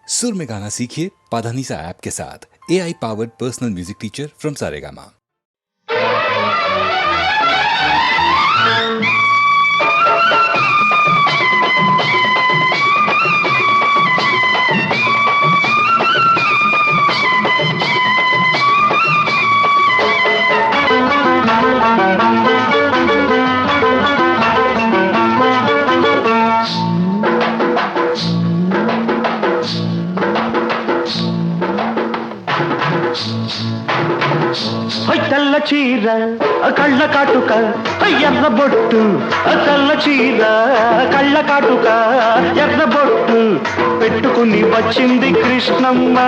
सुर में गाना सीखिए पाधानीसा ऐप के साथ। AI powered personal music teacher from Saregama. తెల్ల చీర కళ్ళ కాటుక ఎర్ర బొట్టు, తెల్ల చీర కళ్ళ కాటుక ఎర్ర బొట్టు పెట్టుకుని వచ్చింది కృష్ణమ్మ.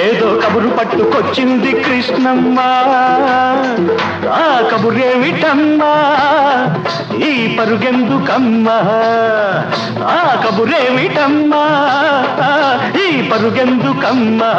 ఏదో కబురు పట్టుకొచ్చింది కృష్ణమ్మ. ఆ కబురేమిటమ్మా, ఈ పరుగెందుకమ్మా? ఆ కబురేమిటమ్మా, ఈ పరుగెందుకమ్మా?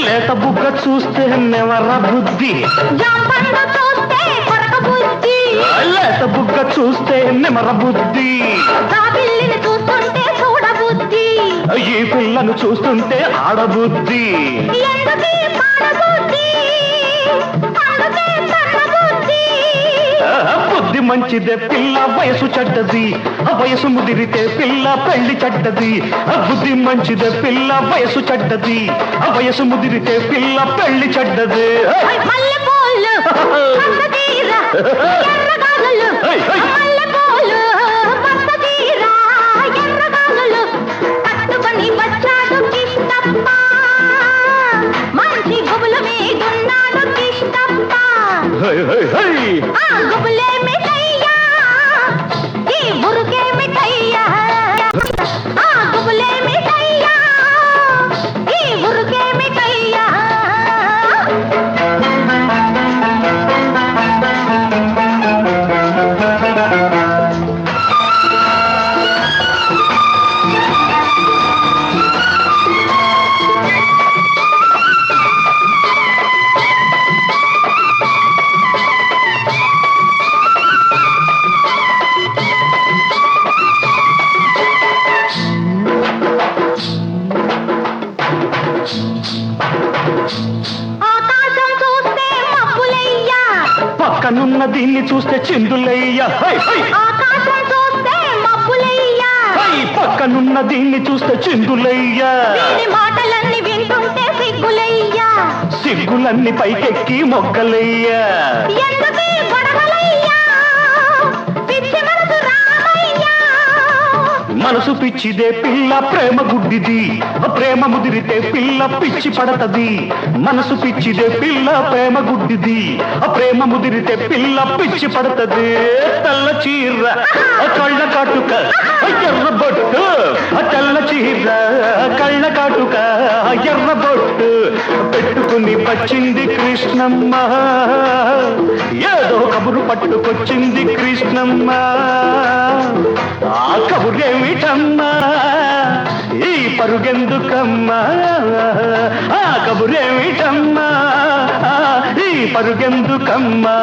లేత బుగ్గ చూస్తే నెవర బుద్ధి, లేత బుగ్గ చూస్తే నెమర బుద్ధి, ఈ పిల్లను చూస్తుంటే ఆడబుద్ధి. బుద్ధి మంచిదే పిల్ల, వయసు చెడ్డది, వయసు ముదిరితే పిల్ల పెళ్లి చెడ్డది. బుద్ధి మంచిదే పిల్ల, వయసు చెడ్డది, వయసు ముదిరితే పిల్ల పెళ్లి చెడ్డది. పక్కనున్న దీన్ని చూస్తే చిందులయ్యా, పక్కనున్న దీన్ని చూస్తే చిందులయ్యా. మాటలన్నీ వింటుంటే సిగ్గులయ్యా, సిగ్గులన్నీ పైకెక్కి మొగ్గలయ్యా. మనసు పిచ్చిదే పిల్ల, ప్రేమ గుడ్డిది, ప్రేమ ముదిరితే పిల్ల పిచ్చి పడతది. మనసు పిచ్చిదే పిల్ల, ప్రేమ గుడ్డిది, ప్రేమ ముదిరితే పిల్ల పిచ్చి పడతది. తెల్ల చీర కళ్ళ కాటుక ఎర్ర బొట్టు, తెల్ల చీర కళ్ళ కాటుక ఎర్ర బొట్టు పెట్టుకుని వచ్చింది కృష్ణమ్మ. ఏదో కబురు పట్టుకొచ్చింది కృష్ణమ్మ. ఆ కబురేమిటమ్మా, ఈ పరుగెందుకమ్మా? ఆ కబురేమిటమ్మా, ఈ పరుగెందుకమ్మా?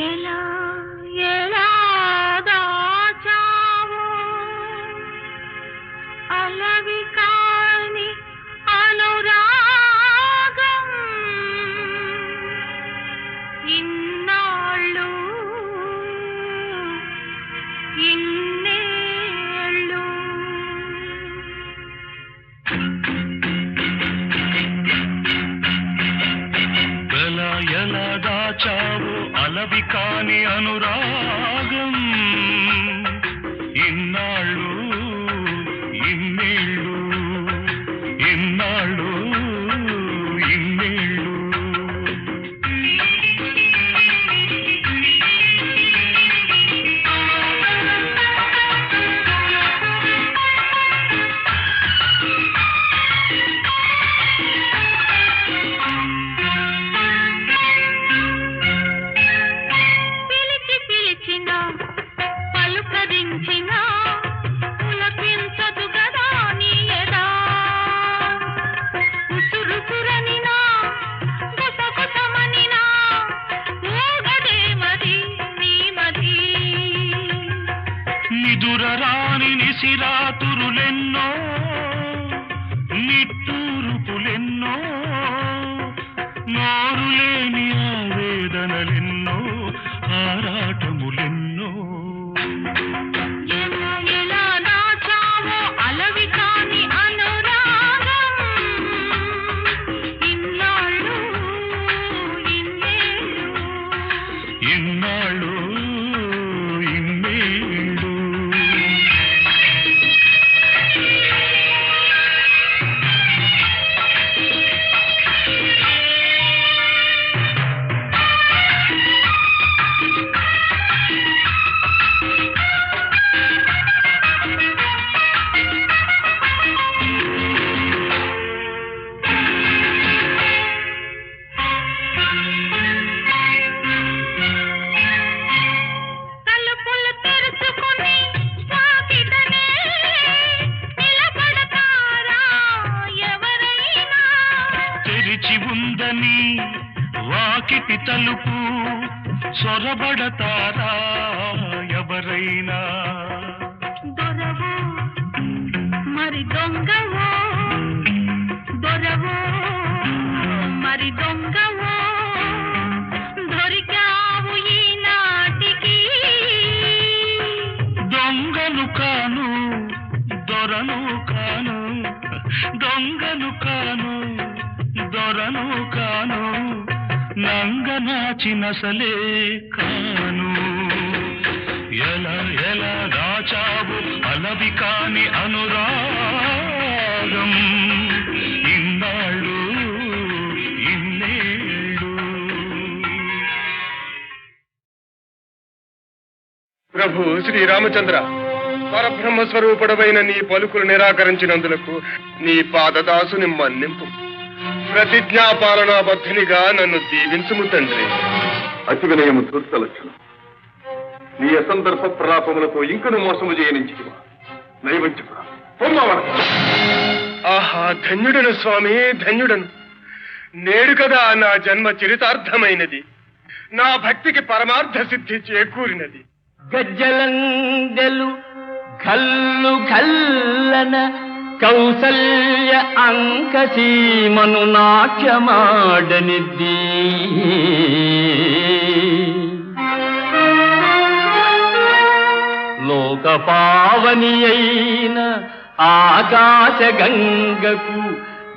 ఎలా ఎలా దాచావో అలవి కాని అనురాగం ఎలా దాచావు అలవి కాని అనురాగం ఇన్నాళ్ళు ఇన్నేళ్ళు ఇన్నాళ్ళు ఇన్నేళ్ళు నిదురరాని నిసిరాతురులెన్నో నిట్టూరుపులెన్నో నోరులేని ఆవేదనలెన్నో ఆరాటములెన్నో ఎలా దాచావో అలవి కాని అనురాగం ఇన్నాళ్ళు ఇన్నేళ్ళు ఇన్నాళ్ళు ఇన్నేళ్ళు తలుపులు తెరుచుకుని వాకిటనే నిలబడతారా ఎవరైనా తెరిచి ఉందని వాకిటి తలుపు సొరబడతారా ఎవరైనా దొరవో మరి దొంగవో దొరవో మరి దొంగవో దొరికావు ఈనాటికి దొంగను కాను దొరను కాను దొంగను కాను దొరను కాను నంగనాచినసలే కాను ఎలా ఎలా దాచావు అలవి కాని అనురాగం ఇన్నాళ్ళు ఇన్నేళ్ళు ప్రభు శ్రీరామచంద్ర, పరబ్రహ్మ స్వరూపుడమైన నీ పలుకులు నిరాకరించినందులకు నీ పాదదాసుని మన్నింపు. ప్రతిజ్ఞాపాలనాబద్ధునిగా నన్ను దీవించుము తండ్రి. అతి వినయము ధూర్త లక్షణం. నీ అసందర్భ ప్రలాపములతో ఇంకను మోసము చేయనించితివా నైవంచుకురా పొమ్మవర. ఆహా, ధన్యుడను స్వామి, ధన్యుడను. నేడు కదా నా జన్మ చరితార్థమైనది, నా భక్తికి పరమార్థ సిద్ధి చేకూరినది. గజ్జలందెలు కల్లు కల్లన కౌసల్య అంకసీమను నాట్యమాడనిద్ది. లోకపావని అయిన ఆకాశ గంగకు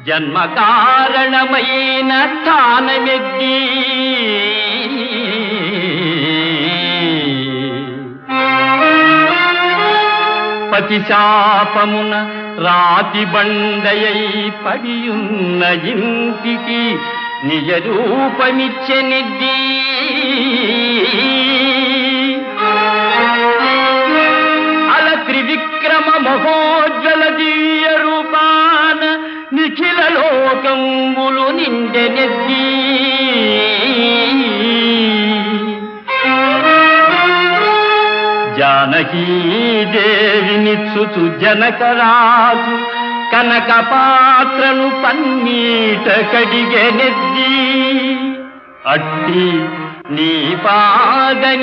జన్మ కారణమైన స్థానమెద్ది. పతిశాపమున రాతి బండయై పడియున్న ఇంటికి నిజ రూపమిచ్చెనిద్ది. అల త్రివిక్రమ మహోజ్వల దివ్య రూపాన నిఖిల లోకంబులు నిండెనెద్ది. జానకీదేవినిచ్చుచు జనకరాజు కనక పాత్రను పన్నీట కడిగెనెద్ది. అట్టి నీ పాదనిరేజమయ్యో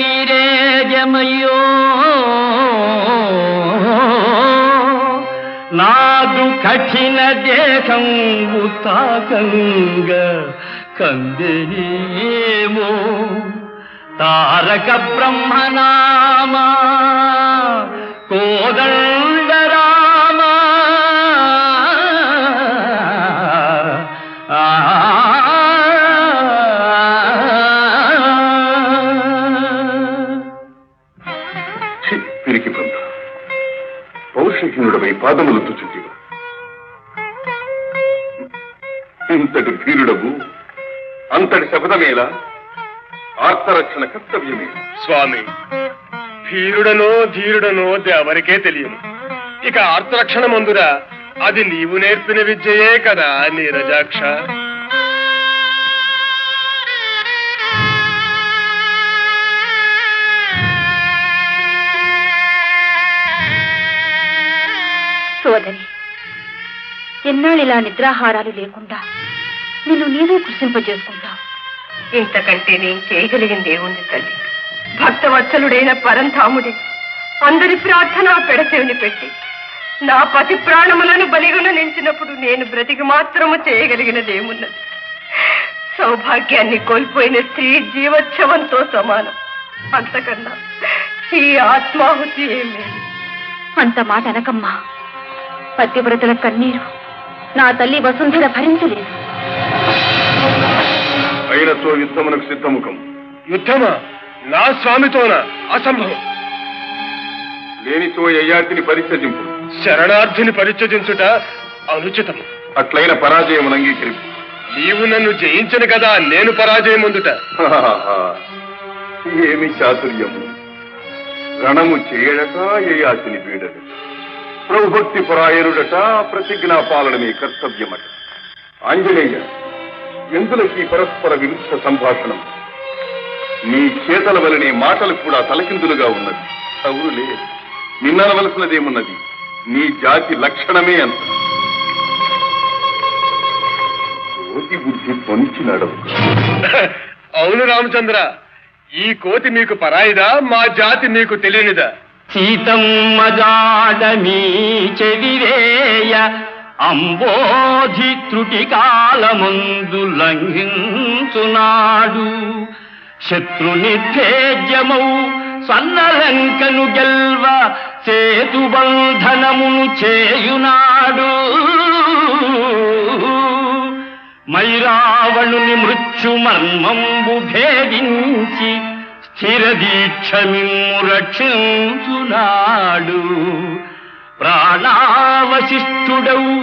నాదు కఠిన దేహంబు తాకంగ కందెనేమో తారక బ్రహ్మనామా కోదండ రామా. ఆ లక్ష్యహీనుడవై పాదములు తుచుంటివా? ఇంతటి ధీరుడవు, అంతటి శపథమేలా? ఆర్తరక్షణ కర్తవ్యమే. స్వామి, ధీరుడనో ఎవరికే తెలియను. ఇక ఆర్తరక్షణ మందురా అది నీవు నేర్పిన విద్యయే కదా నీరజాక్ష. సోదరి, ఎన్నాళ్ళు ఇలా నిద్రాహారాలు లేకుండా నిన్ను నీవే కృషింపజేసుకుంటావు. ఇంతకంటే నేను చేయగలిగింది ఏముంది తల్లి? భక్తవత్సలుడైన పరంధాముడి అందరి ప్రార్థన పెడచెవిని పెట్టి నా పతి ప్రాణములను బలిగొన నించినప్పుడు నేను బ్రతికి మాత్రము చేయగలిగినది ఏమున్నది? సౌభాగ్యాన్ని కోల్పోయిన స్త్రీ జీవోత్సవంతో సమానం. అంతకన్నా ఈ ఆత్మాహుతి ఏమే. అంత మాట అనకమ్మా. పతివ్రతల కన్నీరు నా తల్లి వసుంధర భరించలేదు. అయినతో యుద్ధమునకు సిద్ధముఖం. యుద్ధమా? నా స్వామితోనా? అసంభవం. లేనితో యయాతిని పరిత్యజింపు. శరణార్థిని పరిత్యజించుట అనుచితము. అట్లైన పరాజయమును అంగీకరింపు. నీవు నన్ను జయించను కదా నేను పరాజయం అందుట. ఏమి చాతుర్యము! రణము చేయడట, యయాతిని వీడట, ప్రభుభక్తి పరాయణుడట, ప్రతిజ్ఞా పాలనమే కర్తవ్యమట. ఆంజనేయ, ఎందులకి పరస్పర విరుద్ధ సంభాషణం? నీ చేతల వలనే మాటలు కూడా తలకిందులుగా ఉన్నది. అవునులే, నిన్ననవలసినదేమున్నది? నీ జాతి లక్షణమే అంత. కోతి బుద్ధి పొంచి నడవు. అవును రామచంద్ర, ఈ కోతి మీకు పరాయిదా? మా జాతి మీకు తెలియనిదా? సీతమ్మ జాడమీ చెవిరేయ అంబోధి త్రుటి కాలమందు లంఘించునాడు. శత్రునిర్భేద్యమౌ సన్నలంకను గెల్వ సేతుబంధనమును చేయునాడు. మైరావణుని మృత్యు మర్మంబు భేదించి స్థిర దీక్షమిమ్ము రక్షించునాడు. ప్రాణావశిష్ఠుడవు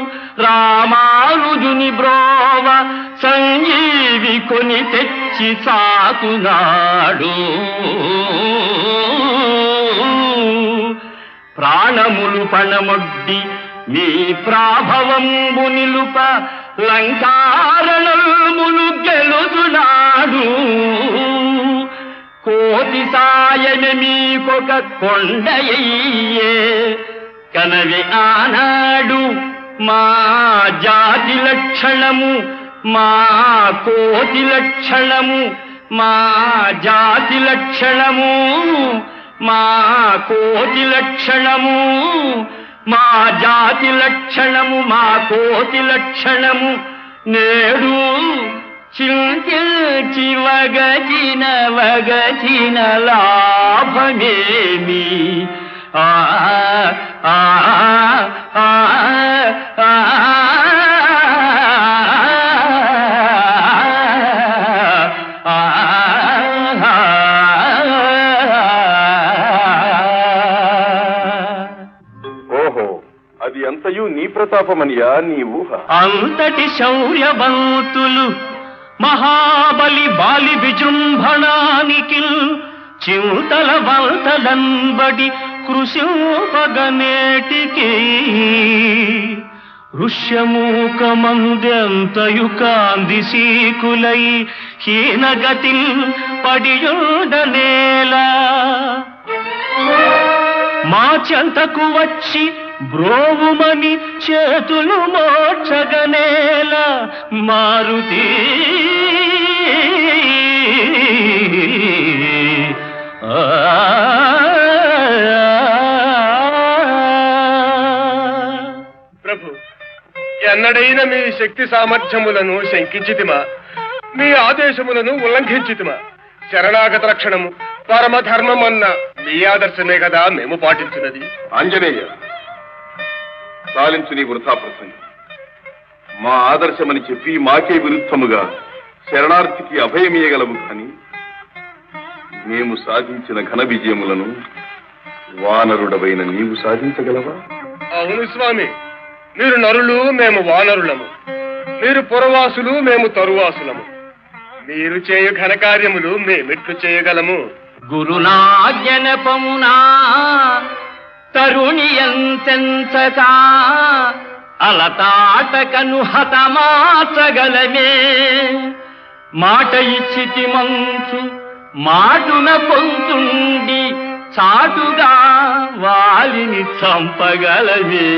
రామానుజుని బ్రోవ సంజీవి కొని తెచ్చి సాకునాడు. ప్రాణములు పణమొడ్డి మీ ప్రాభవంబు నిలుప లంకారణములు గెలుచునాడు. కోటి సాయమే మీకొక కొండయ్యే కనవి ఆనాడు. మా జాతి లక్షణము, మా కోటి లక్షణము, మా జాతి లక్షణము, మా కోటి లక్షణము, మా జాతి లక్షణము, మా కోటి లక్షణము నేడు చింతించి వగచిన లాభమేమి? ఆ ఆ ఆ ఆ అది అంతయు నీ ప్రతాపమనియా నీ ఊహ? అంతటి శౌర్యవంతులు మహాబలి బాలి విజృంభణానికి చింతల వంతలంబడి కృషింపగనేటికి. ఋష్యమూకమందెంతయు కాంది సీకులై హీనగతి పడియుండనేలా. మా చెంతకు వచ్చి బ్రోవుమని చేతులు మోక్షగనేల మారుతి. ప్రభు, ఎన్నడైనా మీ శక్తి సామర్థ్యములను శంకించితిమా? మీ ఆదేశములను ఉల్లంఘించితిమా? శరణాగత రక్షణము పరమధర్మమన్న మీ ఆదర్శమే కదా మేము పాటించినది. ఆంజనేయ, సాలించు నీ వృథా ప్రసంగం. మా ఆదర్శమని చెప్పి మాకే విరుద్ధముగా శరణార్థికి అభయమీయగలవు కానీ మేము సాధించిన ఘన విజయములను వానరుడవైన నీవు సాధించగలవా? అవును స్వామి, మీరు నరులు, మేము వానరులము. మీరు పురవాసులు, మేము తరువాసులము. మీరు చేయు ఘనకార్యములు మేమెట్లు చేయగలము? గురునాజ్ఞనపమునా తరుణియంతెంచక అలతాటకను హతమాచగలమే. మాట ఇచ్చితి మంచు మాటున పొంచుండి చాటుగా వాలిని చంపగలమే.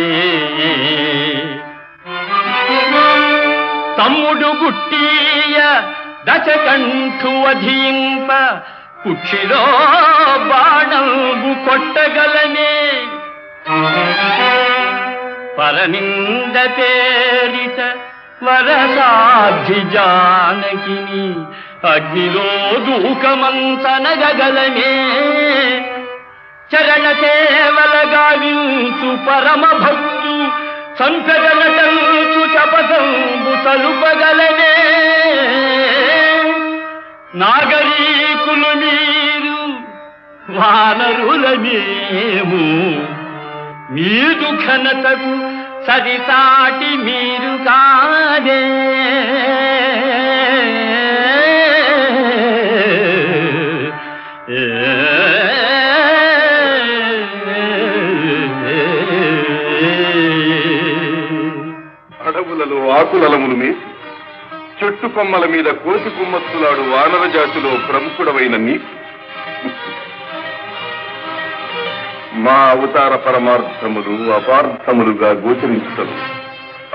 తమ్ముడు గుట్టియ దశకంఠు వధింప కుక్షిలో బాణంబు కొట్టగలనే. పరనింద పేరిట వరసాధ్య జానకిని అగ్నిలో దూకమంచనగలనే. చరణ సేవల గావించు పరమ భక్తు సంకటనటంచు శపథంబు సలుపగలనే. నాగరీకులు మీరు వానరులమేము, మీదు ఘనతకు సరిసాటి మీరు కాదే. అడవులలో ఆకులలములు మేసి చెట్టు కొమ్మల మీద కోసి కుమ్మత్తులాడు వానర జాతిలో ప్రముఖుడవైన నీ మా అవతార పరమార్థములు అపార్థములుగా గోచరించదు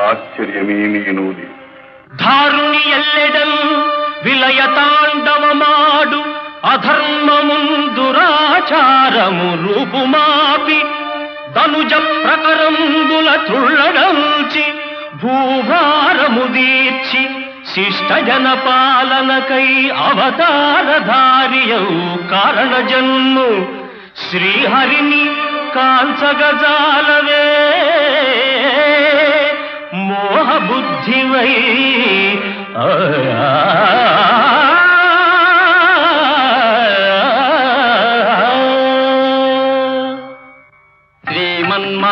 ఆశ్చర్యమేమీ నూది. ధారుని ఎల్లెడల్ విలయ తాండవమాడు అధర్మమున్ దురాచారము రూపుమాపి తనుజ ప్రకరంబుల తుళ్ళడంచి భూభారము దీర్చి శిష్ట జన పాలనకై అవతారధారియౌ కారణ జన్ము శ్రీహరిని కాంచగజాలవే. మోహ బుద్ధివై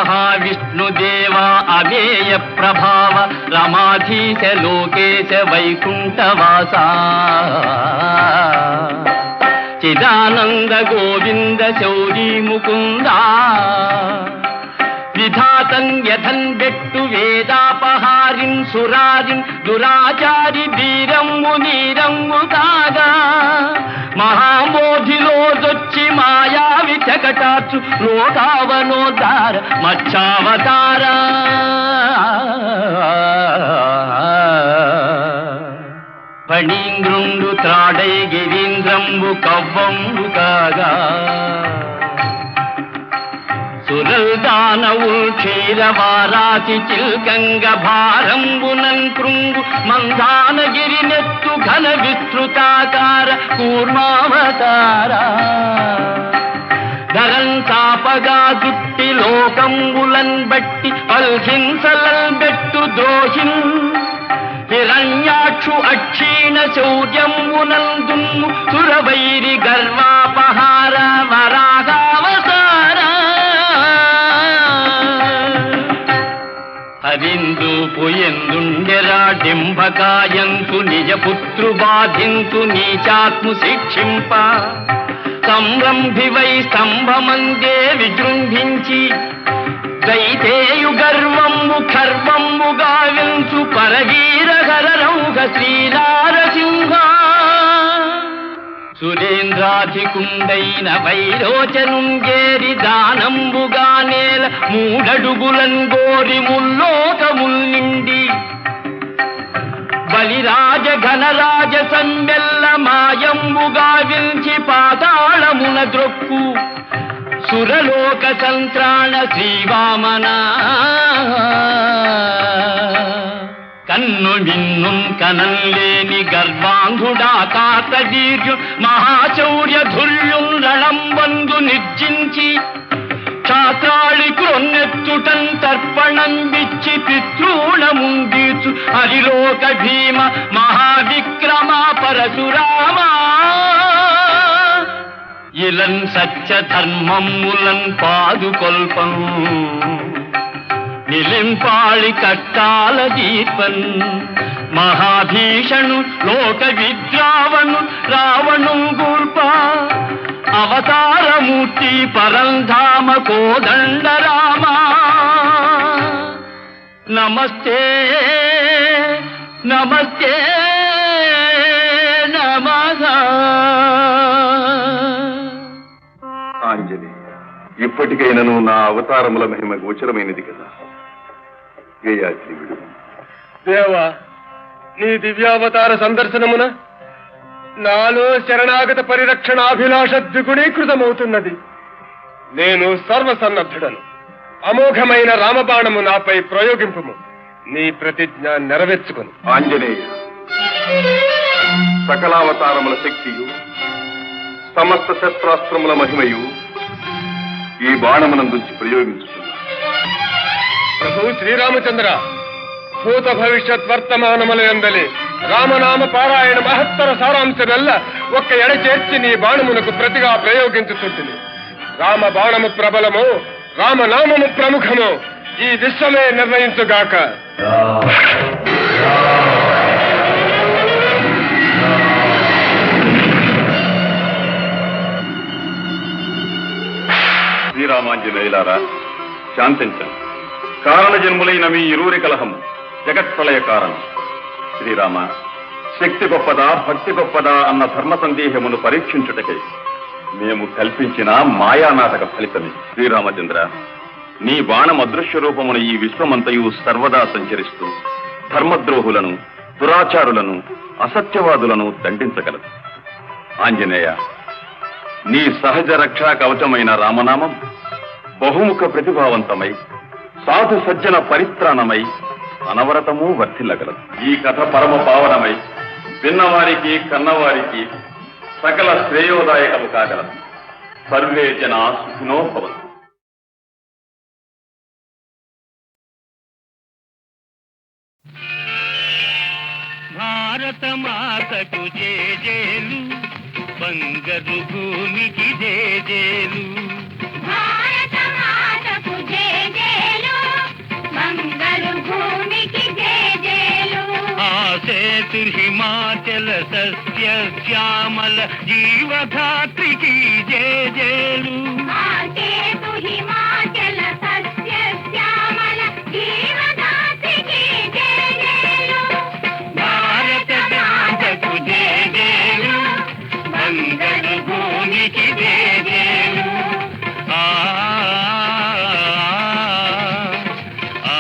శ్రీమన్మహావిష్ణుదేవ అవేయ ప్రభావ రమాధీశ లోకేశ వైకుంఠవాస చిదానంద గోవింద శౌరీ ముకుంద విధాతం యథన్ బెట్టు వేదాపహారిన్ సురారిన్ దురాచారి వీరమ్ము నీరమ్ము కాగా మహామోధిలోదొచ్చి మాయావి చకటాచు లోకావనోద్ధార మచ్చావతార. పణీంద్రుండు త్రాడై గిరీంద్రంబు కవ్వంబు కాగా సురల్దానవుల్ క్షీరవారాసి చిల్కంగ భారంబునన్ కృంగు మందానగిరి నెత్తు ఘన విస్తృతాకార కూర్మావతార. ధరన్ తాపగా దుట్టి లోకంబులన్ బట్టి పల్హింసలల్ బెట్టు ద్రోహిన్ హిరణ్యాక్షు అక్షీణ శౌర్యంబునందుమ్ము సురవైరి గర్వాపహార వరాగావతార. హరిందు పుయందుండెరా డింబకాయంతు నిజపుత్రు బాధింతు నీచాత్ము శిక్షింప సంరంభివై స్తంభమందే విజృంభించి దైతేయు గర్వంబు ఖర్వంబు గావించు పరవీర హరరౌఘ శ్రీనారసింహ. సురేంద్రాధికుండైన వైరోచనుంగేరి దానంబుగా నేల మూడడుగులన్ గోరి ముల్లోకముల్ నిండి బలిరాజ ఘనరాజ సంబెల్ల మాయంబుగా వించి పాతాళమున ద్రొక్కు సురలోక సంత్రాణ శ్రీవామన. కన్ను మిన్నుం కనల్లేని గర్వాంధుడా కాతవీర్యు మహాశౌర్య ధుర్యుం రణంబందు నిర్జించి క్షాత్రాళి క్రొన్నెత్తుటన్ తర్పణం విచ్చి పితృణముందీచు హరిలోక భీమ మహావిక్రమ పరశురామ. ఇలన్ సత్య ధర్మములన్ పాదుకొల్పం మిలింపాళి కట్టాల దీపన్ మహాభీషణు లోక విద్రావణు రావణు గూర్ప అవతారమూర్తి పరంధామ కోదండ రామ నమస్తే నమస్తే నమః. ఆంజనేయ, ఇప్పటికైనను నా అవతారముల మహిమ గోచరమైనది కదా. గేయాద్రి విడుము. దేవా, నీ దివ్యావతార సందర్శనమున నాలో శరణాగత పరిరక్షణాభిలాష ద్విగుణీకృతమవుతున్నది. నేను సర్వసన్నద్ధుడను. అమోఘమైన రామబాణము నాపై ప్రయోగింపుము. నీ ప్రతిజ్ఞ నెరవేర్చుకును. ఆంజనేయ, సకలావతారముల శక్తియు సమస్త శస్త్రాస్త్రముల మహిమయు ఈ బాణమునందుంచి ప్రయోగించుతున్నా. ప్రభు శ్రీరామచంద్ర, భూత భవిష్యత్ వర్తమానముల యందలి రామనామ పారాయణ మహత్తర సారాంశమెల్ల ఒక్క ఎడ చేర్చి నీ బాణమునకు ప్రతిగా ప్రయోగించుతుంటుంది. రామ బాణము ప్రబలము, రామనామము ప్రముఖము, ఈ విశ్వమే నిర్ణయించుగాక. శ్రీరామాంజనేయులారా, శాంతించండి. కారణ జన్ములైన మీ ఇరువురి కలహము జగత్ప్రళయ కారణం. శ్రీరామ, శక్తి గొప్పదా భక్తి గొప్పదా అన్న ధర్మ సందేహమును పరీక్షించుటకై మేము కల్పించిన మాయానాటక ఫలితమే. శ్రీరామచంద్ర, నీ బాణం అదృశ్య రూపమున ఈ విశ్వమంతయు సర్వదా సంచరిస్తూ ధర్మద్రోహులను, దురాచారులను, అసత్యవాదులను దండించగలదు. ఆంజనేయ, నీ సహజ రక్షా కవచమైన రామనామం బహుముఖ ప్రతిభావంతమై సాధు సజ్జన పరిత్రాణమై అనవరతము వర్ధిల్లగలదు. ఈ కథ పరమ పావనమై విన్నవారికి కన్నవారికి సకల శ్రేయోదాయకము కాగలదు. సర్వే జనా సుఖినో భవంతు. భారత మాతకు జేజేలు, బంగారు భూమికి జేజేలు. భారత మాతకు జేజేలు, మంగళ భూమికి జేజేలు. ఆ సేతు హిమాచల సస్య శ్యామల జీవధాత్రికి జేజేలు. ఆ సేతు హిమాచల సస్య శ్యామల జీవదాత్రికి జేజేలు. భారత మాతకు జేజేలు, మంగళ భూమికి జేజేలు. ఆ ఆ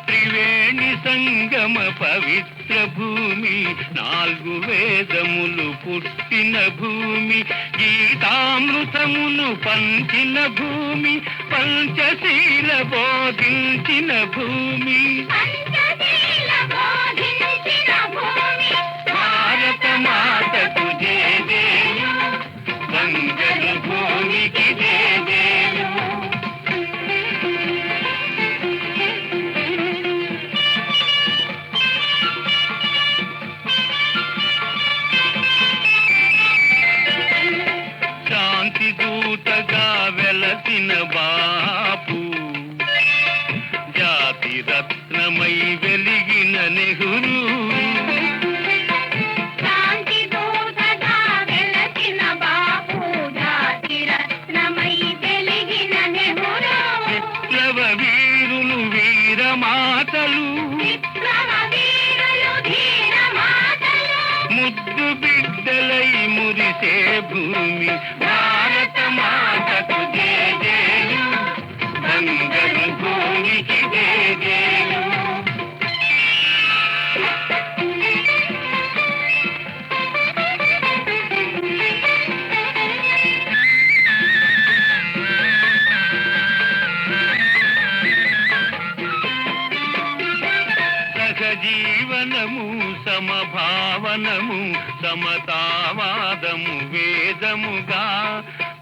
త్రివేణి సంగమ పవిత్ర భూమి, 4 వేదములు పుట్టిన భూమి, గీతామృతమును పంచిన భూమి, పంచశీల బోధించిన భూమి. పంచశీల బోధించిన భూమి. భారత మాతకు జేజేలు, బంగారు భూమికి జేజేలు. శాంతి దూతగా వెలసిన బాపు, జాతి రత్నమై వెలిగిన నెహ్రూ. శాంతి దూతగా వెలసిన బాపు, జాతి రత్నమై వెలిగిన నెహ్రూ. విప్లవ వీరులు వీరమాతలు, విప్లవ వీరులు ధీర మాతలు. ముద్దు బిడ్డలై మురిసే భూమి. భారత మాతకు జేజేలు, బంగారు భూమికి జేజేలు. సమజీవనము సమభావనము సమతావాదము వేదముగా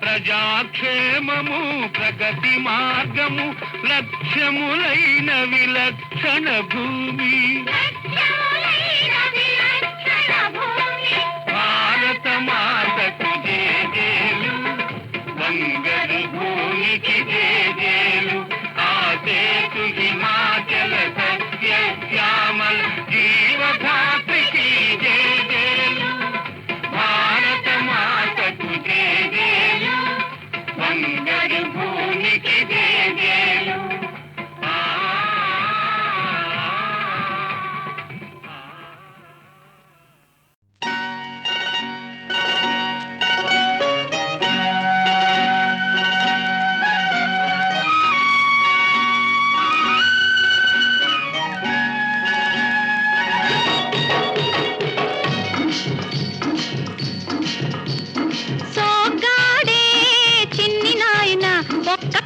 ప్రజాక్షేమము ప్రగతి మార్గము లక్ష్యములైన విలక్షణ భూమి భారత మాతకు జేజేలు బంగారు భూమికి జేజేలు ఆసేతు హిమాచల సత్య శ్యామల జీవధాత్రికి జేజేలు భారత మాతకు జేజేలు బంగారు భూమికి జేజేలు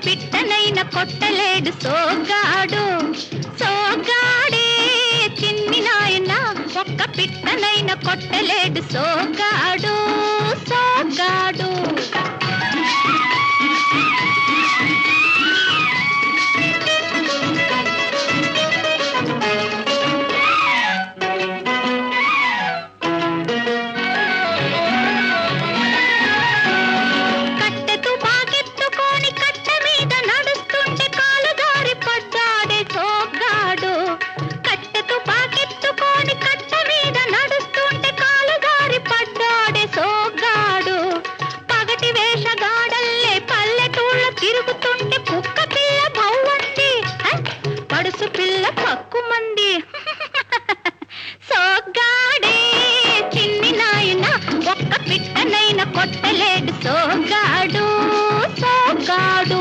పిట్టనైన కొట్టలేడు సోగాడు సోగాడే చిన్ని నాయన ఒక్క పిట్టనైన కొట్టలేడు సోగాడు సోగాడు కొట్టలేడు సోగాడు సోగాడు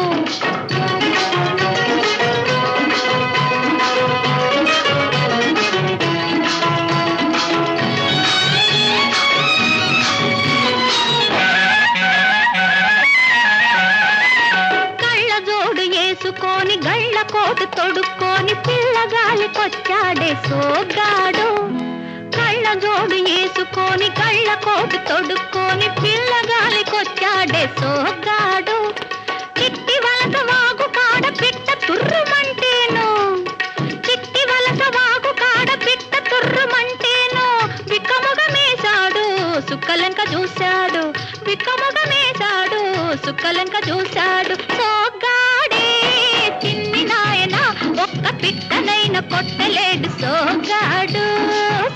కళ్ళజోడు వేసుకొని గళ్ళ కోటు తొడుక్కొని పిల్లగాలికొచ్చాడే సోగాడు కళ్ళజోడు వేసుకొని కళ్ళ కోటు తొడుక్కొని పిల్లగాలికొచ్చాడే సోగాడు చిట్టి వలస వాగు కాడ పిట్ట తుర్రుమంటేను చిట్టి వలస వాగు కాడ పిట్ట తుర్రుమంటేను విక్కముగమేశాడు సుక్కలంక చూశాడు విక్కముగమేశాడు సుక్కలంక చూశాడు సోగాడే చిన్ని నాయన ఒక్క పిట్టనైన కొట్టలేడు సోగాడు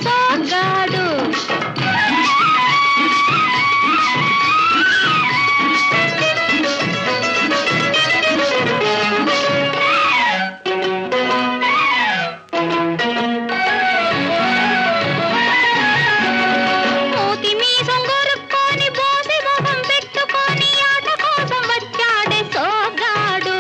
సోగాడు మూతి మీసం గొరుక్కొని బోసి మొహం పెట్టుకొని ఆట కోసం వచ్చాడే సోగాడు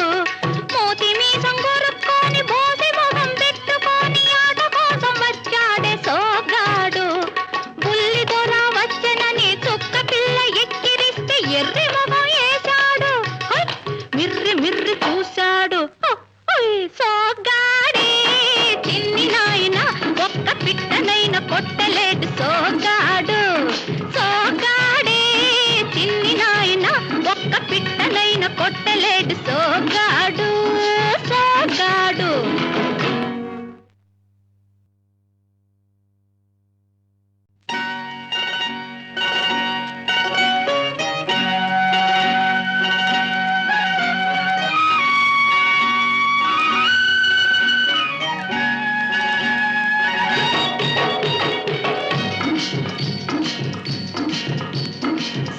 మూతి మీసం గొరుక్కొని బోసి మొహం పెట్టుకొని ఆట కోసం వచ్చాడే సోగాడు బుల్లి దొర వచ్చనని చుక్క పిల్ల ఎక్కిరిస్తే ఎర్రి మొహం వేశాడు మిర్రి మిర్రి చూశాడు సోగాడే చిన్ని నాయన ఒక్క పిట్టనైన కొట్టలేడు సోగాడు సోగాడే చిన్ని నాయన ఒక్క పిట్టనైన కొట్టలేడు సోగాడు సోగాడు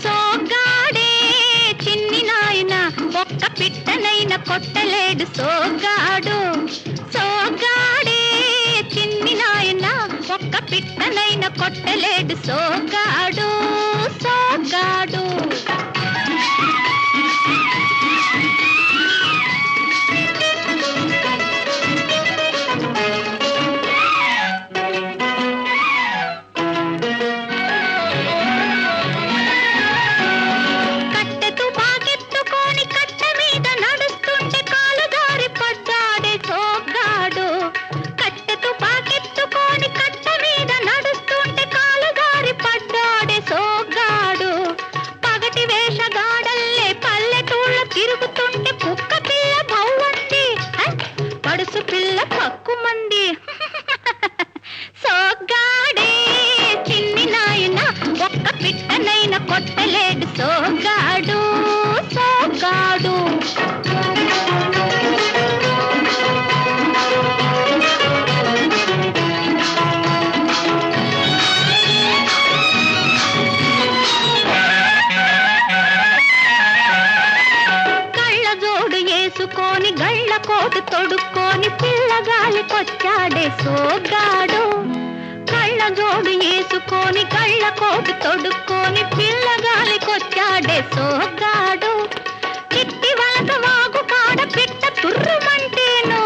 సోగాడే చిన్ని నాయన ఒక్క పిట్టనైన కొట్టలేడు సోగాడు సోగాడే చిన్ని నాయన ఒక్క పిట్టనైన కొట్టలేడు సోగాడు సోగాడు కట్టెతు బాగెత్తుకొని కట్ట మీద నడుస్తుంటే కాలు దారి పడ్డాడే సోగాడు కట్టెతు బాగెత్తుకొని వచ్చాడే సోగ్గాడు. కళ్ళ జోడు వేసుకొని కళ్ళ కోటు తొడుక్కొని పిల్లగాలికొచ్చాడే సోగ్గాడు. చిట్టి వలస వాగు కాడ పిట్ట తుర్రుమంటేను,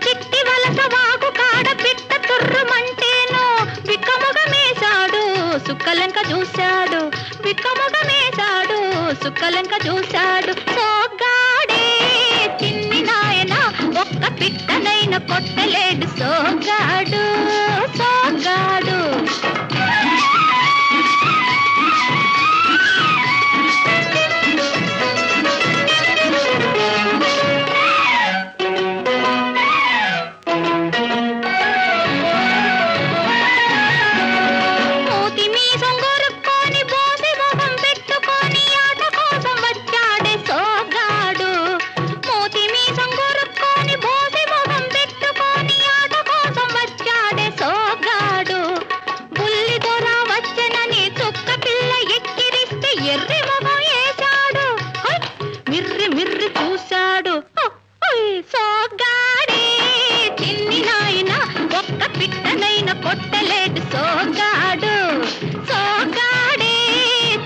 చిట్టి వలస వాగు కాడ పిట్ట తుర్రుమంటేను విక్కముగమేశాడు సుక్కలంక చూశాడు, విక్కముగమేశాడు సుక్కలంక చూశాడు. సోగ్గాడే చిన్ని నాయన ఒక్క పిట్టనైన కొట్టలేడు సోగ్గాడు, సోగ్గాడు. మూతి మీసం గొరుక్కొని బోసి మొహం పెట్టుకొని ఆట కోసం వచ్చాడే సోగ్గాడు. మూతి మీసం గొరుక్కొని బోసి మొహం పెట్టుకొని ఆట కోసం వచ్చాడే సోగ్గాడు. బుల్లి దొర వచ్చనని చుక్క పిల్ల ఎక్కిరిస్తే ఎర్రి మొహం వేశాడు, మిర్రి మిర్రి చూశాడు. సోగ్గాడే చిన్ని నాయన ఒక్క పిట్టనైన కొట్టలేడు సోగ్గాడు, సోగ్గాడే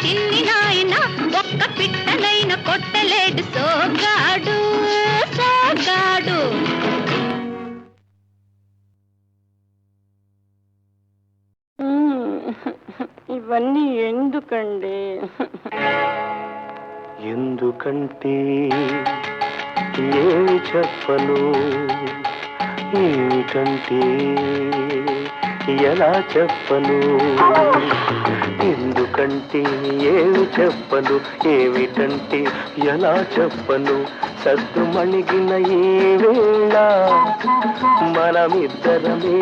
చిన్ని నాయన ఒక్క పిట్టనైన కొట్టలేడు సోగ్గాడు, సోగ్గాడు. ఇవన్నీ ఎందుకండి? ఎందుకంటే ఏమి చెప్పను, ఏమిటంటే ఎలా చెప్పను. ఎందుకంటే ఏమి చెప్పను, ఏమిటంటే ఎలా చెప్పను. సద్దు మణిగిన ఈ వేళ మనమిద్దరమే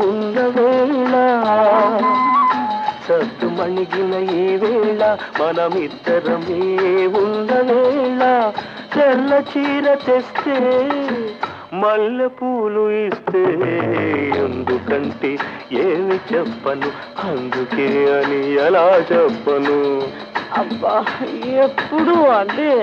ఉన్న వేళ, సద్దు మణిగిన ఈ వేళ మనమిద్దరమే ఉన్న వేళ. తెల్ల చీర తెస్తే మల్లె పూలు ఇస్తే ఎందుకంటే ఏమి చెప్పను, అందుకే అని ఎలా చెప్పను. అబ్బా ఎప్పుడు అదే.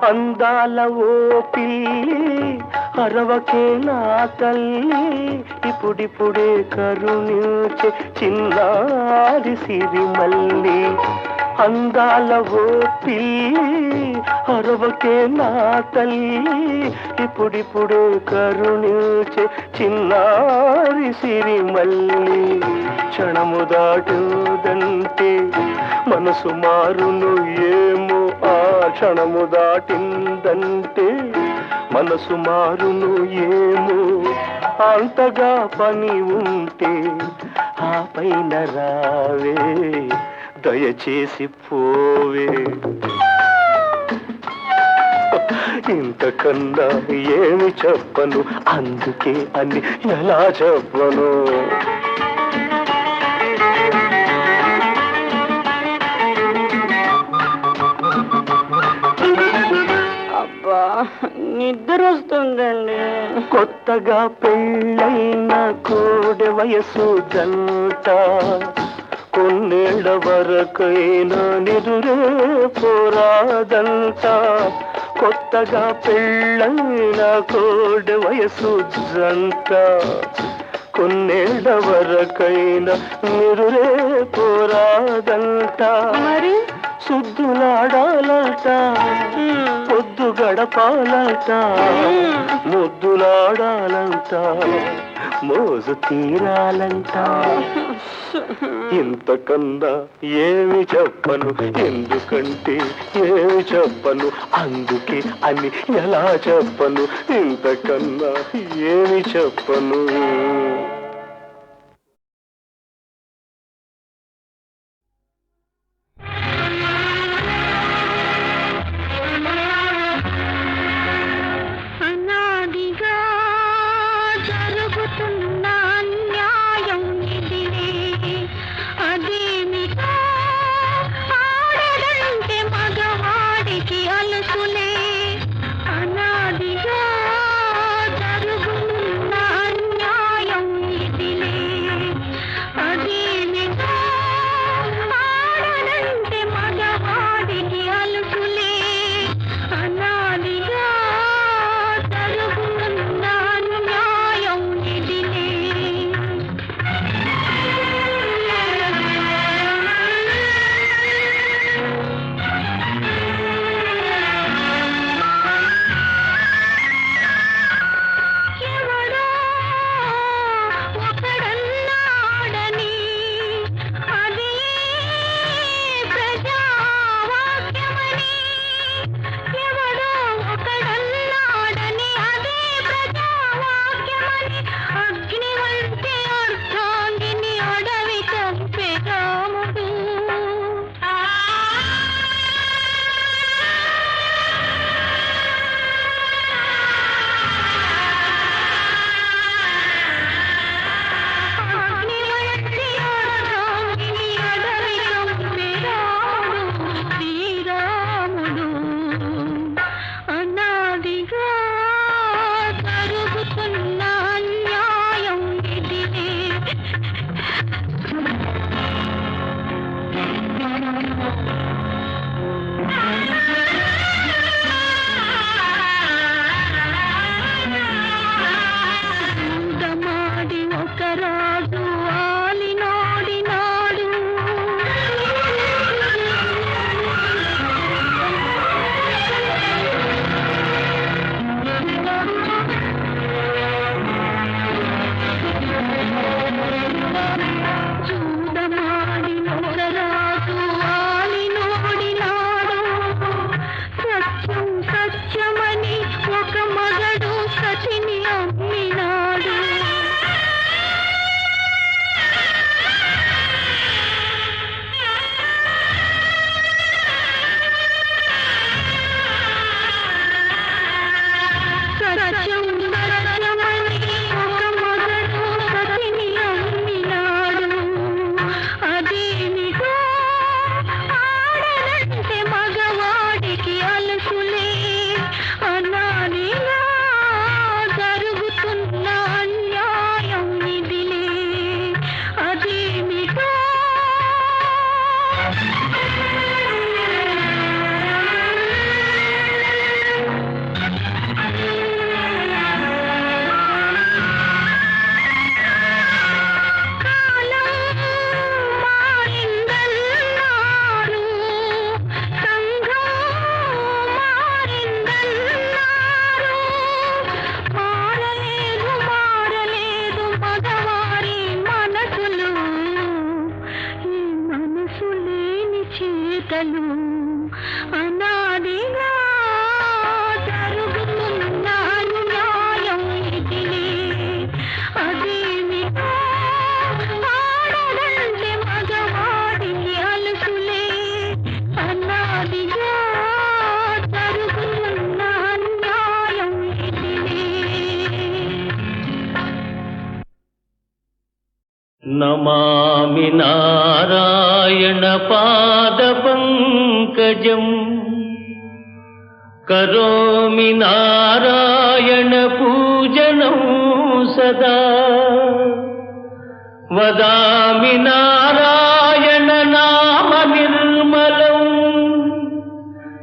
అందాల ఓ పిల్లి అరవకే నా తల్లి, ఇప్పుడిప్పుడే కరుణించే చిన్నారి సిరిమల్లి. అందాల ఓ పిల్లి అరవకే నా తల్లి, ఇప్పుడిప్పుడే కరుణించే చిన్నారి సిరిమల్లి. క్షణము దాటుదంటే మనసు మారును ఏమో, ఆ క్షణము దాటిందంటే మనసు మారును ఏమో. అంతగా పని ఉంటే ఆ పైన రావే, దయచేసి పోవే. ఇంతకన్నా ఏమి చెప్పను, అందుకే అని ఎలా చెప్పను. అబ్బా నిద్ర వస్తుందండి. కొత్తగా పెళ్ళైన కోడె వయసు జంట కొన్నేళ్ల వరకైనా నిదురే పోరాదంట. కొత్తగా పెళ్ళైన కోడె వయసు జంట కొన్నేళ్ల వరకైనా నిదురే పోరాదంట. మరి సుద్దులాడాలంట, పొద్దు గడపాలంట, ముద్దులాడాలంట, మోజు తీరాలంట. ఇంతకన్నా ఏమి చెప్పను, ఎందుకంటే ఏమి చెప్పను, అందుకే అని ఎలా చెప్పను. ఇంతకన్నా ఏమి చెప్పను. అనాదిగా జరుగుతున్న నమామి నారాయణ పాద పంకజం కరోమి నారాయణ పూజనం సదా వదామి నారాయణ నామ నిర్మలం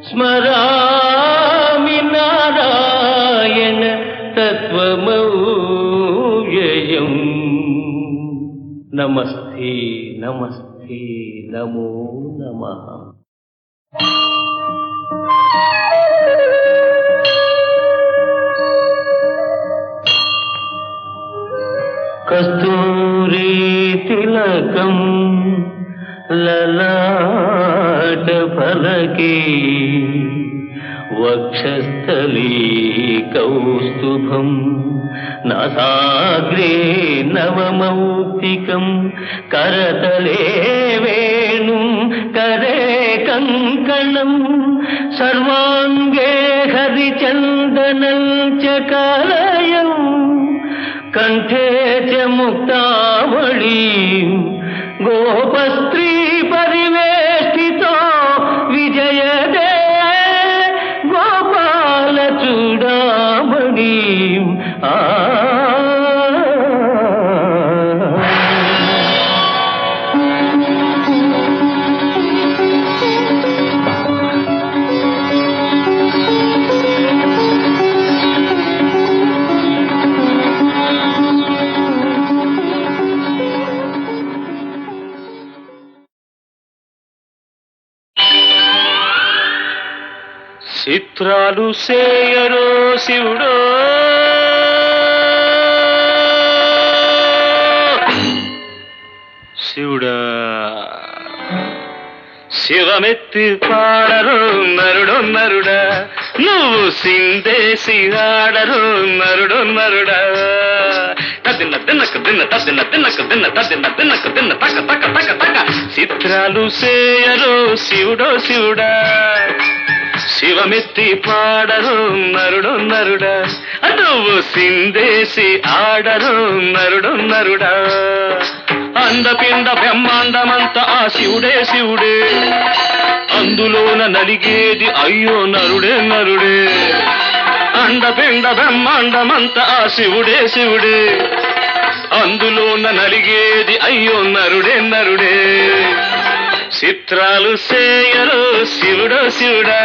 స్మరామి నారాయణ తత్వమవ్యయం నమస్తే నమస్తే నమో నమః. కస్తూరీ తిలకం లలాట ఫలకే వక్షస్థలీ కౌస్తుభం నాసాగ్రే నవమౌక్తికం కరతలే వేణుం కరే కంకణం సర్వాంగే హరిచందనం చ కలయం కంఠే చ ముక్తావళీ గోపస్త్రీ పరివేష్టితో విజయదే గోపాల చూడామణి ఆ చిత్రాలు సేయరో శివుడో శివుడా శివమెత్తి పాడరు నరుడు నరుడా నువ్వు సిందేసి ఆడరు నరుడు నరుడా తదిన్న తిన్నక దిన్న తదిన్న తిన్నక దిన్న తదిన్న తిన్నక దిన్న తక తక తక తక చిత్రాలు సేయరో శివుడో శివుడా శివమెత్తి పాడరు నరుడు నరుడా నువ్వు సిందేసి ఆడరు నరుడు నరుడా అందపిండ బ్రహ్మాండమంత ఆ శివుడే శివుడే అందులోన నలిగేది అయ్యో నరుడే నరుడే అండపిండ బ్రహ్మాండమంత ఆ శివుడే శివుడే అందులోన నలిగేది అయ్యో నరుడే నరుడే చిత్రాలు సేయరు శివుడో శివుడా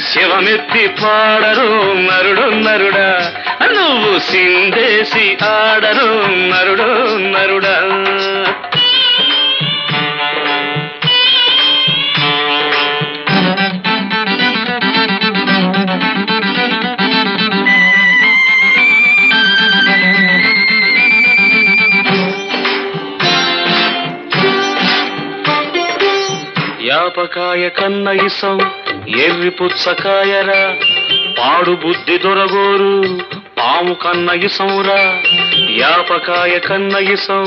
శివమెత్తి పాడరు నరుడు నరుడా నువ్వు సిందేసి ఆడరు నరుడు నరుడా యాపకాయ కన్న ఇసం ఎర్రి పుచ్చకాయరా పాడు బుద్ధి దొరగోరు పాము కన్న ఇసంరా యాపకాయ కన్న ఇసం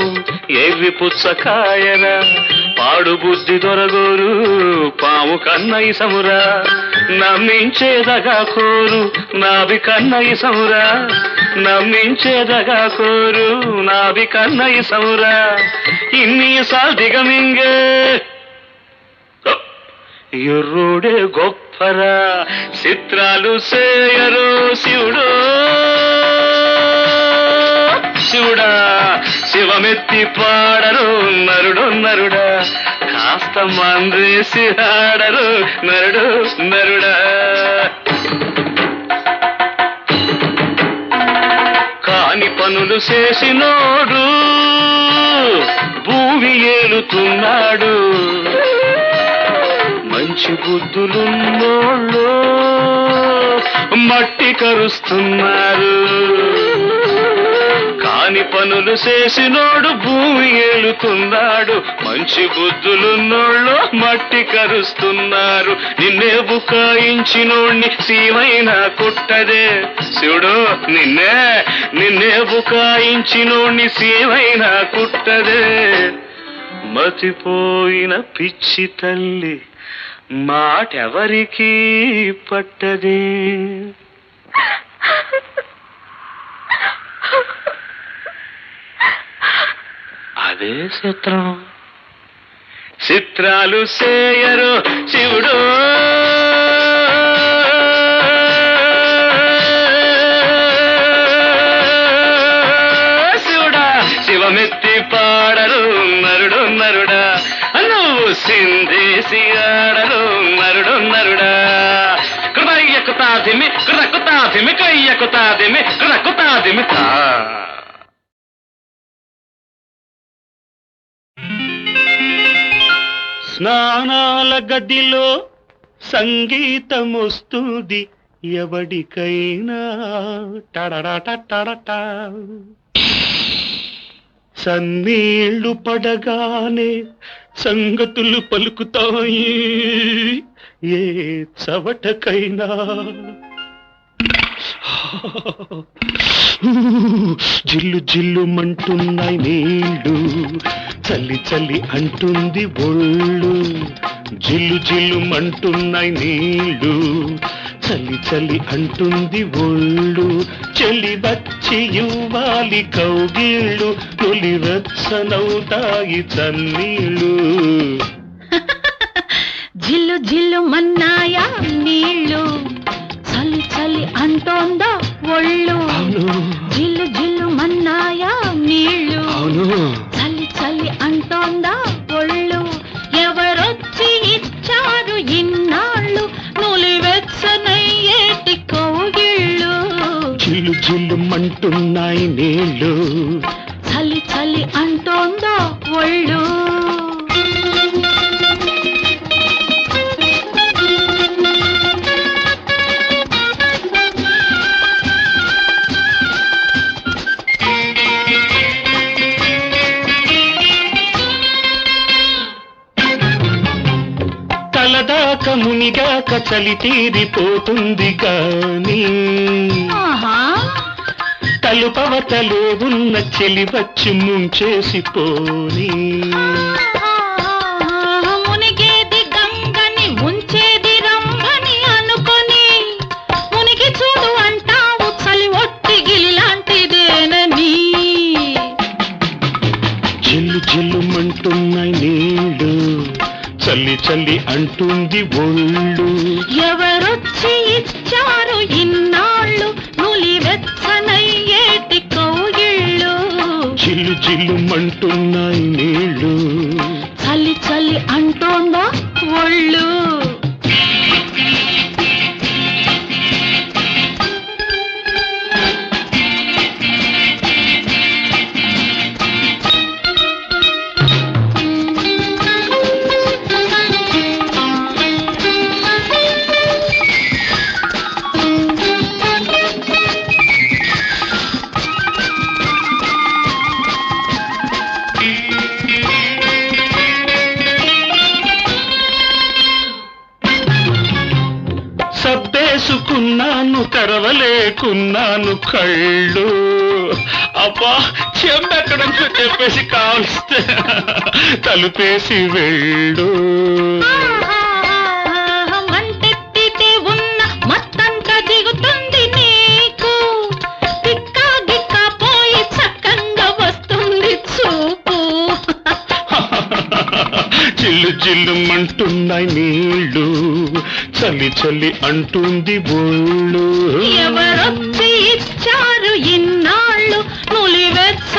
ఎర్రి పుచ్చకాయరా పాడు బుద్ధి దొరగోరు పాము కన్న ఇసమురా నమ్మించేదగా కోరు నాభి కన్న ఇసమురా నమ్మించేదగా కోరు నాభి కన్న ఇసమురా ఇన్ని సాల్ దిగమింగే ఎర్రోడే గొప్పరా చిత్రాలు సేయరు శివుడు శివుడా శివమెత్తి పాడరు నరుడు నరుడా కాస్త మందేసి ఆడరు నరుడు నరుడా కాని పనులు చేసినోడు భూమి ఏలుతున్నాడు మంచి బుద్ధులున్నోళ్ళు మట్టి కరుస్తున్నారు కాని పనులు చేసినోడు భూమి ఏలుతున్నాడు మంచి బుద్ధులున్నోళ్ళు మట్టి కరుస్తున్నారు నిన్నే బుకాయించినోణ్ణి సీమైనా కుట్టదే శివుడు నిన్నే బుకాయించినోణ్ణి సీమైనా కుట్టదే మతిపోయిన పిచ్చి తల్లి మాటెవరికి పట్టదే అదే చిత్రం. చిత్రాలు చేయరు శివుడు, శివుడా శివమెత్తి పాడరు నరుడు నరుడా, నువ్వు సిందేసి ఆడరు నరుడు నరుడా. కృతయ్యకుతాదిమి కృతకుతాదిమి కయ్యకుతాదిమి కృతకుతాదిమి తా. స్నానాల గదిలో సంగీతమొస్తుంది ఎవడికైనా టడటటటట. సన్నీళ్లు పడగానే సంగతులు పలుకుతాయి ఏ చవటకైనా. జిల్లు జిల్లు మంటున్నాయి నీళ్ళు, చల్లి చల్లి అంటుంది ఒళ్ళు. జిల్లు జిల్లు మంటున్నాయి నీళ్ళు, చల్లి చల్లి అంటుంది ఒళ్ళు. చెల్లి వచ్చి ఇవ్వాలి కౌగిళ్ళు, తొలి వెచ్చనవుతాయి చన్నీళ్ళు. జిల్లు జిల్లు మన్నాయా నీళ్ళు, చలి చలి అంటోందా ఒళ్ళు. జిల్లు జిల్లు మన్నాయా నీళ్ళు, చలి చలి అంటోందా ఒళ్ళు. ఎవరొచ్చి ఇచ్చారు ఇన్నాళ్ళు నులివెచ్చనయ్యేటి కౌగిళ్ళు. జిల్లు జిల్లు మంటున్నాయి నీళ్ళు, చలి చలి అంటోందా ఒళ్ళు. తలదాక మునిగాక చలి తీరిపోతుంది కానీ, తలుపవతలో ఉన్న చెలి వచ్చి ముంచేసిపోని. మునిగేది గంగని ముంచేది రంగని అనుకొని, మునిగి చూడు అంటావు చలి ఒట్టి గిలిలాంటిదేనని. జిల్లు జిల్లు మంటున్నాయి నీళ్ళు, చల్లి చల్లి అంటుంది ఒళ్ళు. ఎవరొచ్చి ఇచ్చారు ఇన్నాళ్ళు నులివెచ్చనయ్యేటి కౌగిళ్ళు. జిల్లు జిల్లు మంటున్నాయి నీళ్ళు, చలి చలి అంటోందా ఒళ్ళు. సబ్బేసుకున్నాను తెరవలేకున్నాను కళ్ళు. అబ్బా చెంబెక్కడ నుంచో చెప్పేసి కావలిస్తే తలుపేసి వెళ్ళు. మంటెత్తితే ఉన్న మత్తంతా దిగుతుంది నీకు, తిక్కా గిక్కా పోయి చక్కంగా వస్తుంది చూపు. చిల్లు చిల్లు మంటున్నాయి నీళ్ళు, చలి చలి అంటుంది ఒళ్ళు. ఎవరొచ్చి ఇచ్చారు ఇన్నాళ్ళు నులివెచ్చ